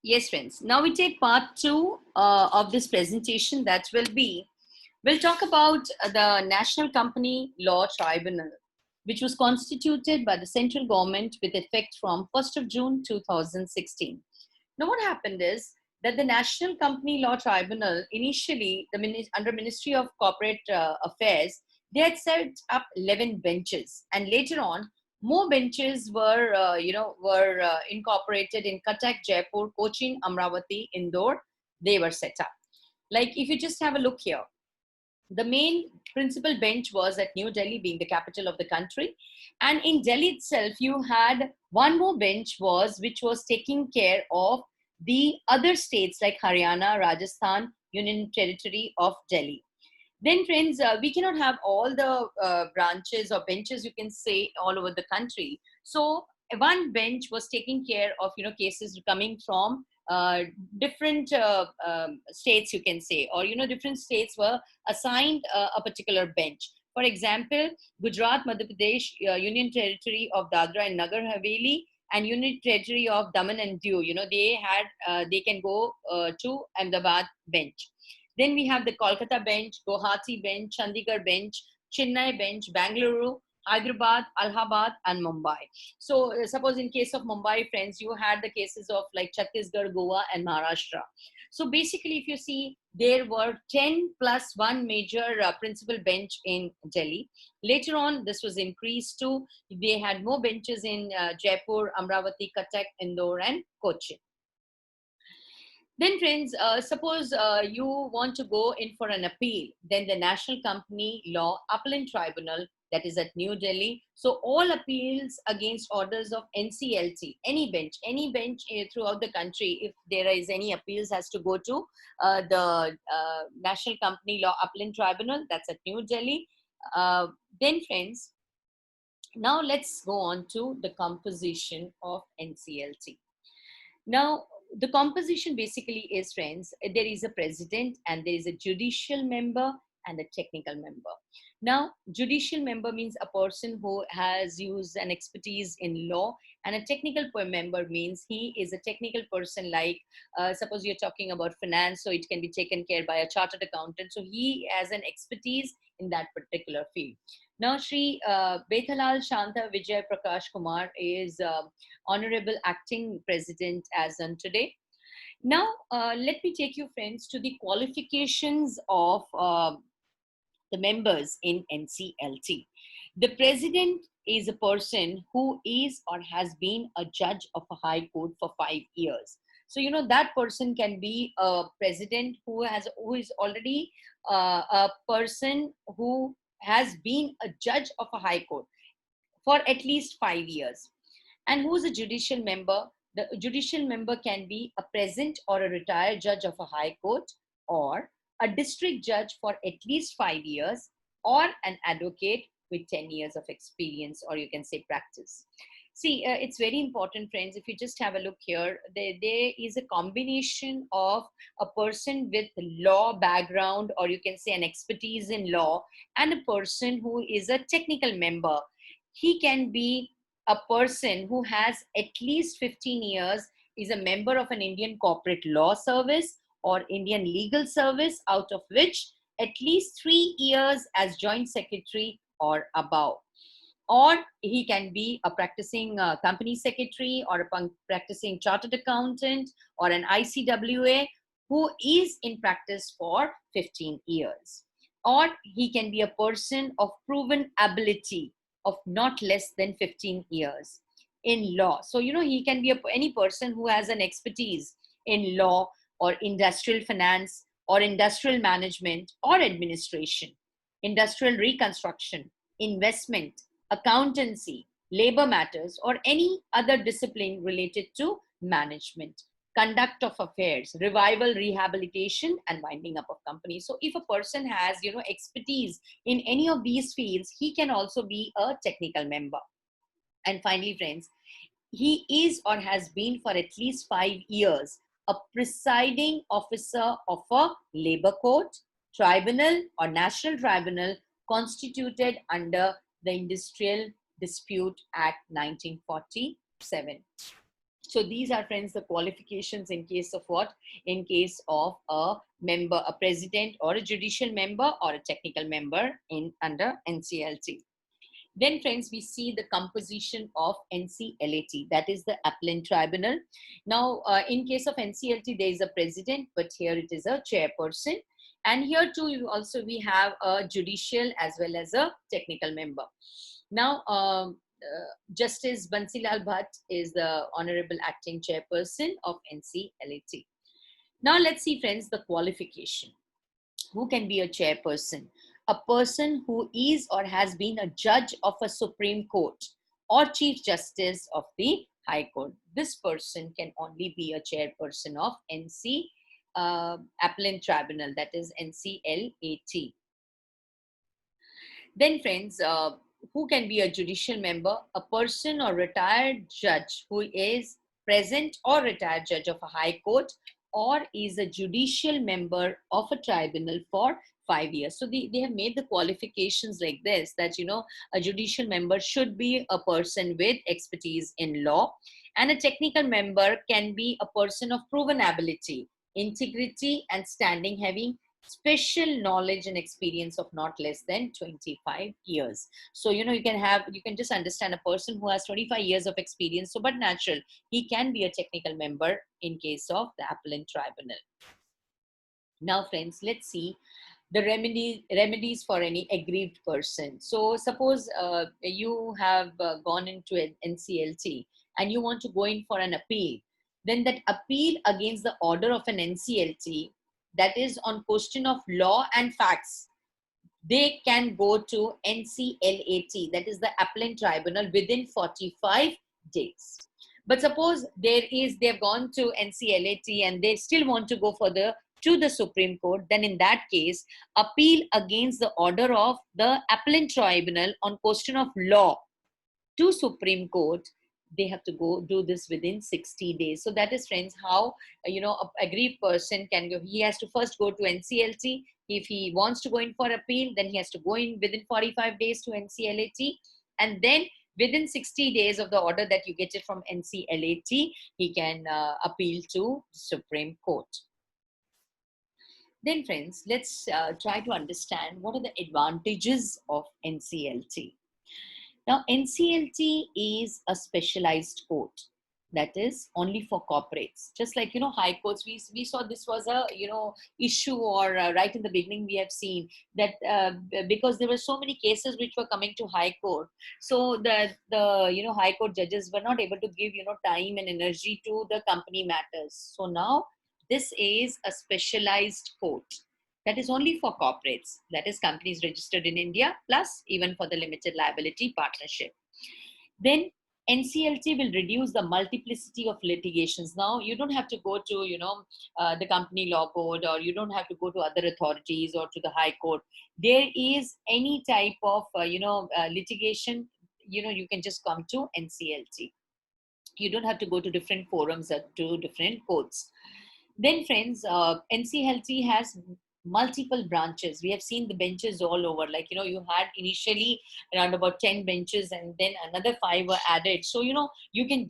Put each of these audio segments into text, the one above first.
Yes, friends. Now we take part two of this presentation. That will be, we'll talk about the National Company Law Tribunal, which was constituted by the central government with effect from 1st of June 2016. Now, what happened is that the National Company Law Tribunal, initially under Ministry of Corporate Affairs, they had set up 11 benches, and later on, more benches were incorporated in Cuttack, Jaipur, Cochin, Amravati, Indore. They were set up. Like if you just have a look here, the main principal bench was at New Delhi, being the capital of the country. And in Delhi itself, you had one more bench which was taking care of the other states like Haryana, Rajasthan, Union Territory of Delhi. Then, friends, we cannot have all the branches or benches, you can say, all over the country. So one bench was taking care of cases coming from different states, you can say, or different states were assigned a particular bench. For example, Gujarat, Madhya Pradesh, Union Territory of Dadra and Nagar Haveli, and Union Territory of Daman and Diu, they can go to Ahmedabad bench. Then we have the Kolkata bench, Guwahati bench, Chandigarh bench, Chennai bench, Bangalore, Hyderabad, Allahabad, and Mumbai. So suppose in case of Mumbai, friends, you had the cases of like Chhattisgarh, Goa, and Maharashtra. So basically, if you see, there were 10 plus one major principal bench in Delhi. Later on, this was increased to, they had more benches in Jaipur, Amravati, Cuttack, Indore, and Cochin. Then, friends, suppose you want to go in for an appeal, then the National Company Law Appellate Tribunal, that is at New Delhi. So all appeals against orders of NCLT, any bench throughout the country, if there is any appeals, has to go to the National Company Law Appellate Tribunal, that's at New Delhi. Then, friends, now let's go on to the composition of NCLT. Now, the composition basically is, friends, there is a president and there is a judicial member and a technical member. Now, judicial member means a person who has used an expertise in law, and a technical member means he is a technical person, like suppose you're talking about finance, so it can be taken care by a chartered accountant. So he has an expertise in that particular field. Now, Shri Bethalal Shanta Vijay Prakash Kumar is Honorable Acting President as on today. Now, let me take you, friends, to the qualifications of the members in NCLT. The president is a person who is or has been a judge of a high court for 5 years. So that person can be a president who is already a person who has been a judge of a high court for at least 5 years. And who's a judicial member? The judicial member can be a present or a retired judge of a high court, or a district judge for at least 5 years, or an advocate with 10 years of experience, or you can say practice. See, it's very important, friends. If you just have a look here, there is a combination of a person with law background, or you can say an expertise in law, and a person who is a technical member. He can be a person who has at least 15 years, is a member of an Indian corporate law service or Indian legal service, out of which at least 3 years as joint secretary or above. Or he can be a practicing company secretary, or a practicing chartered accountant, or an ICWA who is in practice for 15 years. Or he can be a person of proven ability of not less than 15 years in law. So, he can be any person who has an expertise in law or industrial finance or industrial management or administration, industrial reconstruction, investment, accountancy, labor matters, or any other discipline related to management, conduct of affairs, revival, rehabilitation, and winding up of companies. So if a person has, expertise in any of these fields, he can also be a technical member. And finally, friends, he is or has been for at least 5 years a presiding officer of a labor court, tribunal, or national tribunal constituted under the Industrial Dispute Act 1947. So these are, friends, the qualifications in case of what? In case of a member, a president or a judicial member or a technical member in under NCLT. Then, friends, we see the composition of NCLAT, that is the appellant tribunal. Now, in case of NCLT, there is a president, but here it is a chairperson. And here too, also we have a judicial as well as a technical member. Now, Justice Bansilal Bhatt is the Honorable Acting Chairperson of NCLAT. Now, let's see, friends, the qualification. Who can be a chairperson? A person who is or has been a judge of a Supreme Court or Chief Justice of the High Court. This person can only be a chairperson of Appellant Tribunal, that is NCLAT. Then, friends, who can be a judicial member? A person or retired judge who is present or retired judge of a high court or is a judicial member of a tribunal for 5 years. So they have made the qualifications like this, that, you know, a judicial member should be a person with expertise in law, and a technical member can be a person of proven ability, integrity, and standing, having special knowledge and experience of not less than 25 years. So, you know, you can just understand a person who has 25 years of experience, so but natural, he can be a technical member in case of the appellant tribunal. Now, friends, let's see the remedies for any aggrieved person. So suppose you have gone into an NCLT and you want to go in for an appeal. Then that appeal against the order of an NCLT, that is on question of law and facts, they can go to NCLAT, that is the appellant tribunal, within 45 days. But suppose they've gone to NCLAT and they still want to go further to the Supreme Court, then in that case, appeal against the order of the appellant tribunal on question of law to Supreme Court, they have to go do this within 60 days. So that is, friends, how, you know, a aggrieved person can go. He has to first go to NCLT. If he wants to go in for appeal, then he has to go in within 45 days to NCLAT. And then within 60 days of the order that you get it from NCLAT, he can appeal to Supreme Court. Then, friends, let's try to understand what are the advantages of NCLT. Now, NCLT is a specialized court that is only for corporates. Just like, you know, high courts, we saw this was a, you know, issue, or right in the beginning we have seen that because there were so many cases which were coming to high court, so the you know, high court judges were not able to give, you know, time and energy to the company matters. So now this is a specialized court that is only for corporates, that is companies registered in India, plus even for the limited liability partnership. Then NCLT will reduce the multiplicity of litigations. Now you don't have to go to, you know, the company law board, or you don't have to go to other authorities or to the high court. There is any type of litigation, you know, you can just come to NCLT. You don't have to go to different forums or to different courts. Then, friends, NCLT has multiple branches. We have seen the benches all over. Like, you know, you had initially around about 10 benches, and then another 5 were added. So, you know, you can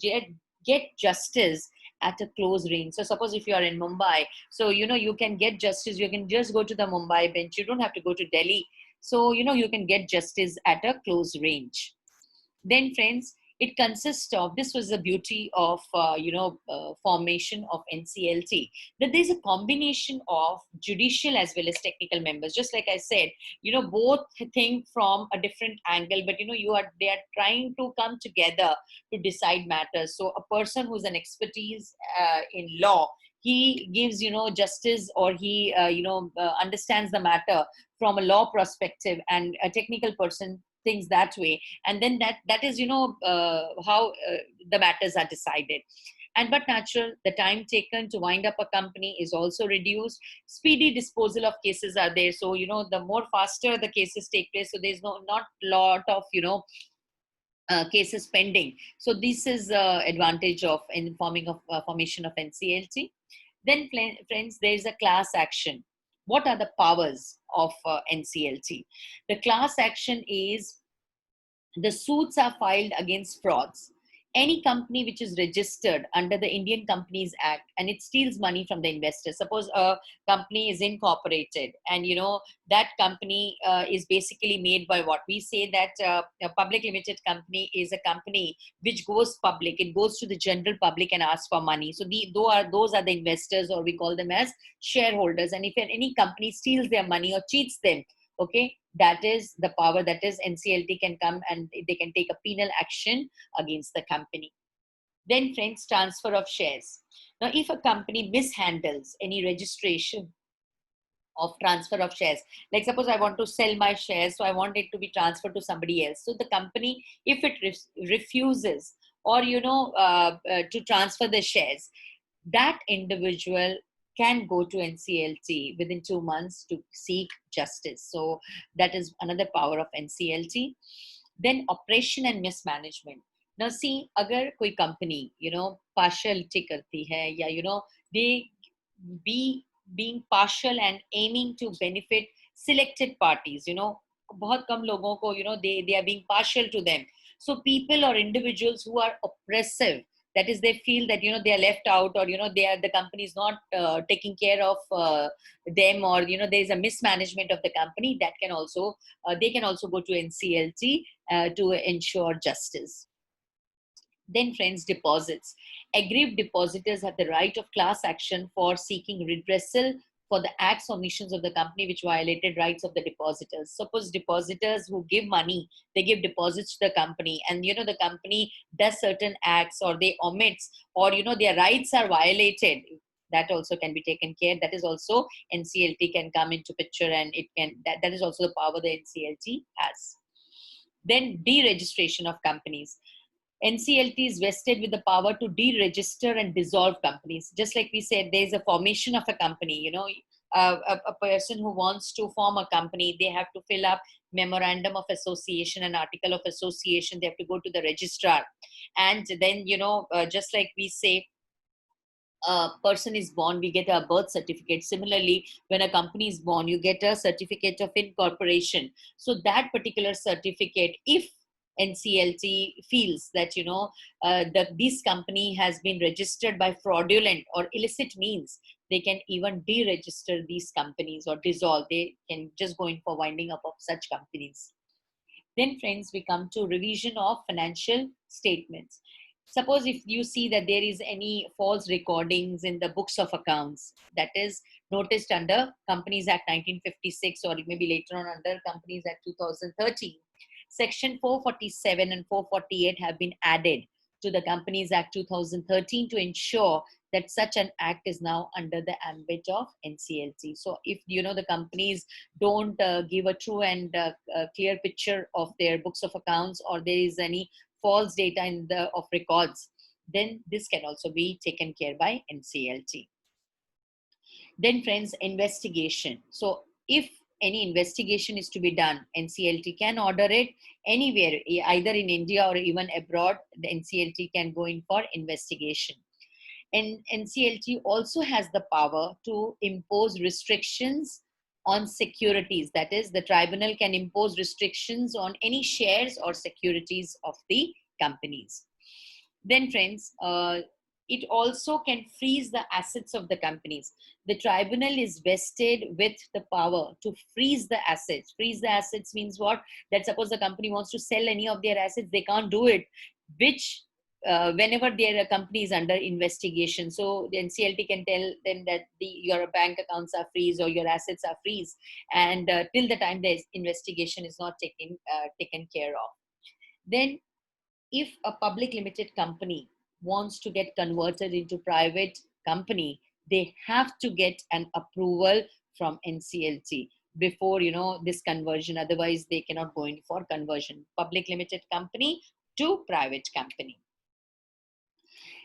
get justice at a close range. So suppose if you are in Mumbai, so, you know, you can get justice. You can just go to the Mumbai bench. You don't have to go to Delhi. So, you know, you can get justice at a close range. Then, friends, it consists of, this was the beauty of formation of NCLT, that there's a combination of judicial as well as technical members. Just like I said, you know, both think from a different angle, but, you know, they are trying to come together to decide matters. So a person who's an expertise in law, he gives, you know, justice, or he understands the matter from a law perspective, and a technical person things that way, and then that is, you know, how the matters are decided. And but natural, the time taken to wind up a company is also reduced. Speedy disposal of cases are there, so, you know, the more faster the cases take place, so there's not lot of, you know, cases pending. So this is advantage of formation of NCLT. Then, friends, there is a class action. What are the powers of NCLT? The class action is, the suits are filed against frauds, any company which is registered under the Indian Companies Act and it steals money from the investors. Suppose a company is incorporated, and that company is basically made by what we say that a public limited company is a company which goes public. It goes to the general public and asks for money. So those are the investors, or we call them as shareholders. And if any company steals their money or cheats them, okay, that is the power that is NCLT can come and they can take a penal action against the company. Then friends, transfer of shares. Now, if a company mishandles any registration of transfer of shares, like suppose I want to sell my shares, so I want it to be transferred to somebody else. So the company, if it refuses or to transfer the shares, that individual can go to NCLT within 2 months to seek justice. So that is another power of NCLT. Then operation and mismanagement. Now see, agar koi company partiality karti hai, ya they be being partial and aiming to benefit selected parties, बहुत कम लोगों को, they are being partial to them. So people or individuals who are oppressive, that is, they feel that they are left out, or the company is not taking care of them, or there is a mismanagement of the company, that can also they can also go to NCLT to ensure justice. Then friends, deposits. Aggrieved depositors have the right of class action for seeking redressal for the acts or omissions of the company which violated rights of the depositors. Suppose depositors who give money, they give deposits to the company, and the company does certain acts, or they omits, or their rights are violated, that also can be taken care. That is also NCLT can come into picture, and it can that is also the power the NCLT has. Then deregistration of companies. NCLT is vested with the power to deregister and dissolve companies. Just like we said, there's a formation of a company, a person who wants to form a company, they have to fill up memorandum of association and article of association. They have to go to the registrar. And then, just like we say, a person is born, we get a birth certificate. Similarly, when a company is born, you get a certificate of incorporation. So that particular certificate, if NCLT feels that that this company has been registered by fraudulent or illicit means, they can even deregister these companies or dissolve. They can just go in for winding up of such companies. Then friends, we come to revision of financial statements. Suppose if you see that there is any false recordings in the books of accounts, that is noticed under Companies Act 1956, or maybe later on under Companies Act 2013. Section 447 and 448 have been added to the Companies Act 2013 to ensure that such an act is now under the ambit of NCLT. So if the companies don't give a true and clear picture of their books of accounts, or there is any false data in of records, then this can also be taken care by NCLT. Then friends, investigation. So if any investigation is to be done, NCLT can order it anywhere, either in India or even abroad. The NCLT can go in for investigation. And NCLT also has the power to impose restrictions on securities. That is, the tribunal can impose restrictions on any shares or securities of the companies. Then friends, it also can freeze the assets of the companies. The tribunal is vested with the power to freeze the assets. Freeze the assets means what? That suppose the company wants to sell any of their assets, they can't do it, which whenever their company is under investigation. So the NCLT can tell them that your bank accounts are freeze or your assets are freeze, and till the time the investigation is not taken care of. Then if a public limited company wants to get converted into private company, they have to get an approval from NCLT before this conversion. Otherwise, they cannot go in for conversion. Public limited company to private company.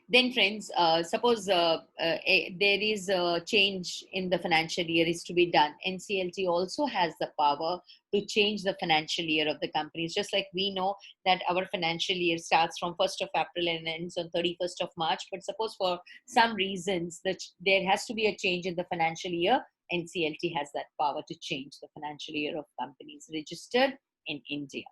Then friends, suppose there is a change in the financial year is to be done. NCLT also has the power to change the financial year of the companies. Just like we know that our financial year starts from 1st of April and ends on 31st of March. But suppose for some reasons that there has to be a change in the financial year, NCLT has that power to change the financial year of companies registered in India.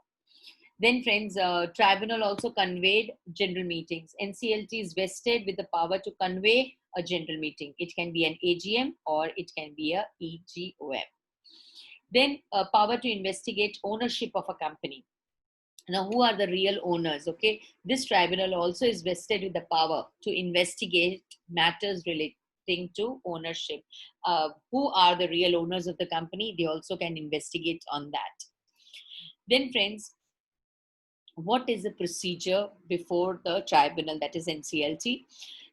Then friends, tribunal also conveyed general meetings. NCLT is vested with the power to convey a general meeting. It can be an AGM or it can be a EGOM. Then power to investigate ownership of a company. Now, who are the real owners? Okay, this tribunal also is vested with the power to investigate matters relating to ownership. Who are the real owners of the company? They also can investigate on that. Then, friends, what is the procedure before the tribunal, that is NCLT?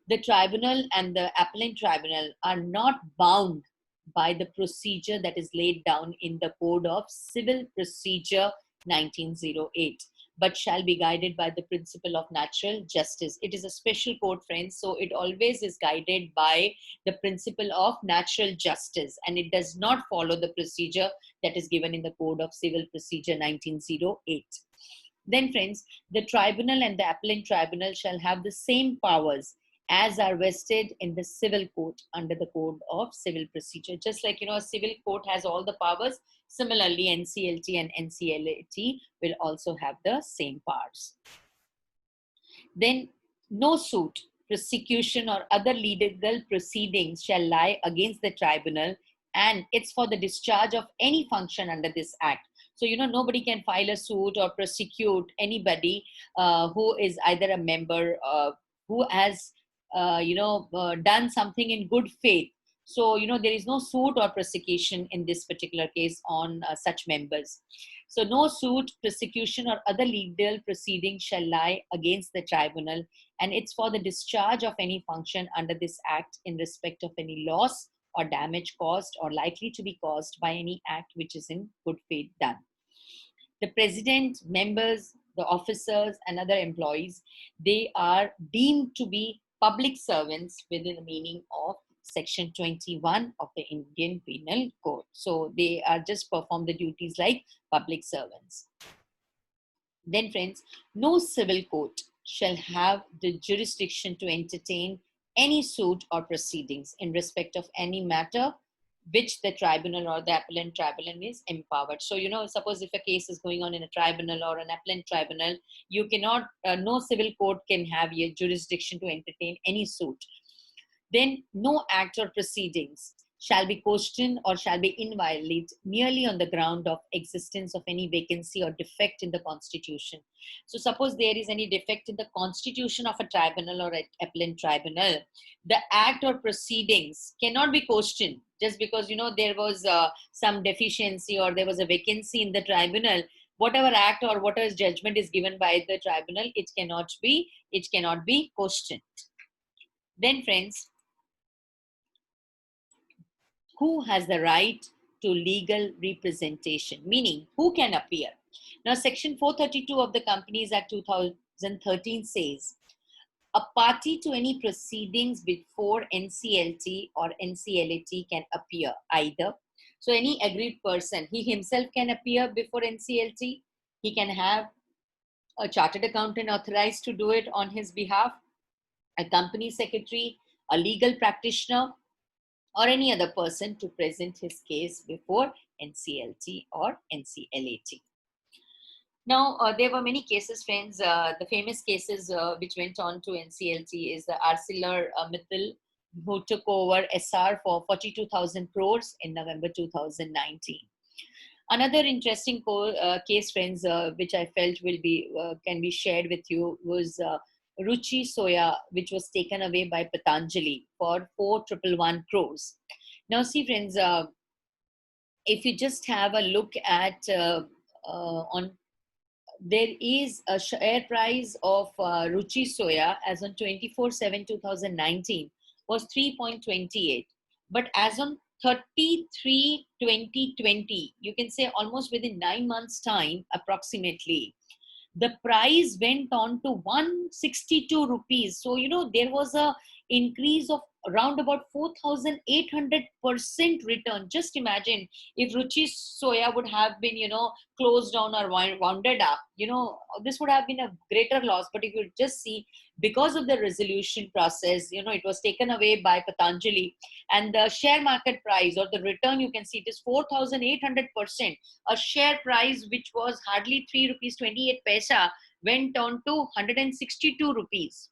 The tribunal and the appellant tribunal are not bound by the procedure that is laid down in the Code of Civil Procedure 1908, but shall be guided by the principle of natural justice. It is a special code, friends, so it always is guided by the principle of natural justice, and it does not follow the procedure that is given in the Code of Civil Procedure 1908. Then, friends, the tribunal and the appellant tribunal shall have the same powers as are vested in the civil court under the Code of Civil Procedure. Just like, a civil court has all the powers, similarly, NCLT and NCLAT will also have the same powers. Then, no suit, prosecution, or other legal proceedings shall lie against the tribunal, and it's for the discharge of any function under this act. So, nobody can file a suit or prosecute anybody who is either a member, who has, done something in good faith. So, there is no suit or prosecution in this particular case on such members. So, no suit, prosecution, or other legal proceedings shall lie against the tribunal, and it's for the discharge of any function under this act in respect of any loss or damage caused or likely to be caused by any act which is in good faith done. The president, members, the officers, and other employees, they are deemed to be public servants within the meaning of Section 21 of the Indian Penal Code. So they are just perform the duties like public servants. Then, friends, no civil court shall have the jurisdiction to entertain any suit or proceedings in respect of any matter which the tribunal or the appellant tribunal is empowered. So, suppose if a case is going on in a tribunal or an appellant tribunal, you cannot, no civil court can have a jurisdiction to entertain any suit. Then, no act or proceedings shall be questioned or shall be inviolate merely on the ground of existence of any vacancy or defect in the constitution. So suppose there is any defect in the constitution of a tribunal or an appellant tribunal, the act or proceedings cannot be questioned just because there was some deficiency or there was a vacancy in the tribunal. Whatever act or whatever judgment is given by the tribunal, it cannot be questioned. Then, friends, who has the right to legal representation, meaning who can appear? Now, Section 432 of the Companies Act 2013 says, a party to any proceedings before NCLT or NCLAT can appear either. So any aggrieved person, he himself can appear before NCLT. He can have a chartered accountant authorized to do it on his behalf, a company secretary, a legal practitioner, or any other person to present his case before NCLT or NCLAT. Now, there were many cases, friends. The famous cases which went on to NCLT is the ArcelorMittal, who took over SR for 42,000 crores in November 2019. Another interesting case, friends, which I felt can be shared with you was Ruchi Soya, which was taken away by Patanjali for 4,111 crores. Now, see, friends, if you just have a look at there is a share price of Ruchi Soya as on 24/7/2019 was 3.28, but as on 30/3/2020, you can say almost within 9 months' time, approximately, the price went on to 162 rupees. So, there was a increase of around about 4,800% return. Just imagine if Ruchi Soya would have been, closed down or wounded up, this would have been a greater loss. But if you just see, because of the resolution process, it was taken away by Patanjali, and the share market price or the return, you can see it is 4,800%. A share price which was hardly 3 rupees 28 paisa went on to 162 rupees.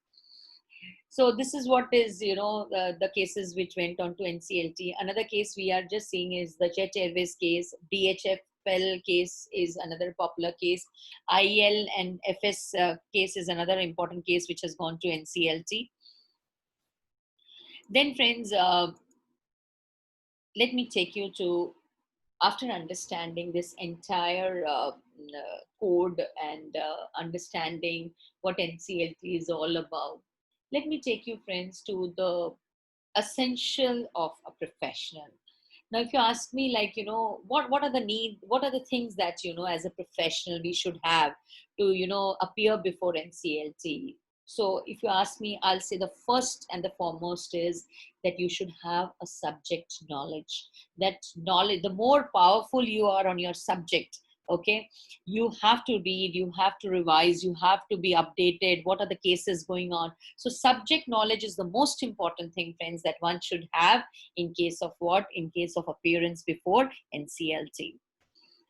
So this is what is, the cases which went on to NCLT. Another case we are just seeing is the Jet Airways case. DHFL case is another popular case. IL and FS case is another important case which has gone to NCLT. Then friends, let me take you to, after understanding this entire code and understanding what NCLT is all about, let me take you, friends, to the essential of a professional. Now, if you ask me, like, what are the need, what are the things that, as a professional we should have to, appear before NCLT? So if you ask me, I'll say the first and the foremost is that you should have a subject knowledge. That knowledge, the more powerful you are on your subject, okay, you have to read, you have to revise, you have to be updated. What are the cases going on? So subject knowledge is the most important thing, friends, that one should have in case of what? In case of appearance before NCLT.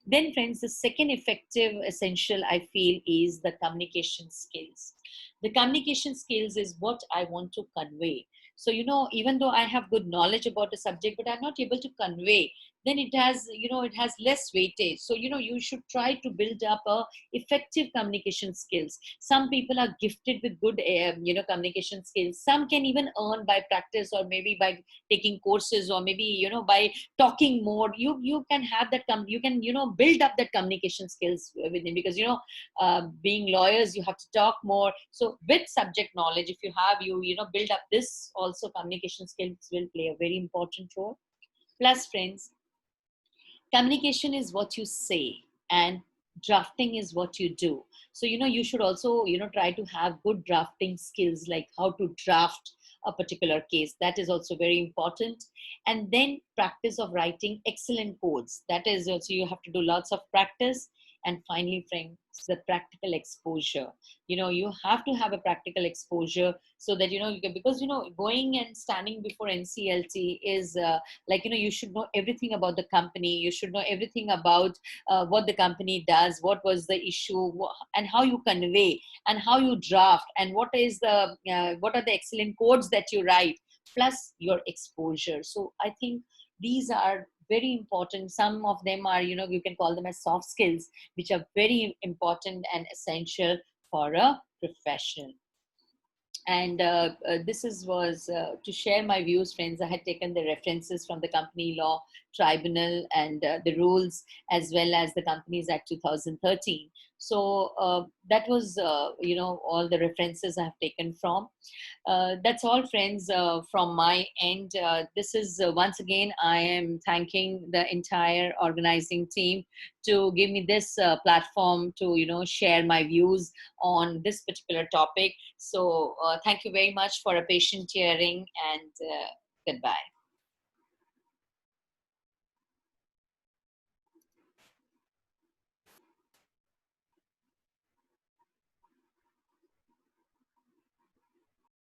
Then, friends, the second effective essential I feel is the communication skills. The communication skills is what I want to convey. So, even though I have good knowledge about the subject, but I'm not able to convey, then it has, it has less weightage. So, you should try to build up a effective communication skills. Some people are gifted with good, communication skills. Some can even earn by practice, or maybe by taking courses, or maybe, by talking more. You can have that, you can, build up that communication skills within, because, being lawyers, you have to talk more. So with subject knowledge, if you have, build up this also, communication skills will play a very important role. Plus, friends, communication is what you say, and drafting is what you do. So, you should also, try to have good drafting skills, like how to draft a particular case. That is also very important. And then practice of writing excellent codes. That is also, you have to do lots of practice. And finally, friends, the practical exposure. You have to have a practical exposure, so that, you can, because, going and standing before NCLT is, like, you should know everything about the company. You should know everything about what the company does, what was the issue, and how you convey, and how you draft, and what are the excellent codes that you write, plus your exposure. So I think these are very important. Some of them are, you can call them as soft skills, which are very important and essential for a professional. And this was to share my views, friends. I had taken the references from the Company Law Tribunal and the rules, as well as the Companies Act 2013. So that was, all the references I have taken from. That's all, friends, from my end. This is, once again, I am thanking the entire organizing team to give me this platform to, share my views on this particular topic. So thank you very much for a patient hearing, and goodbye.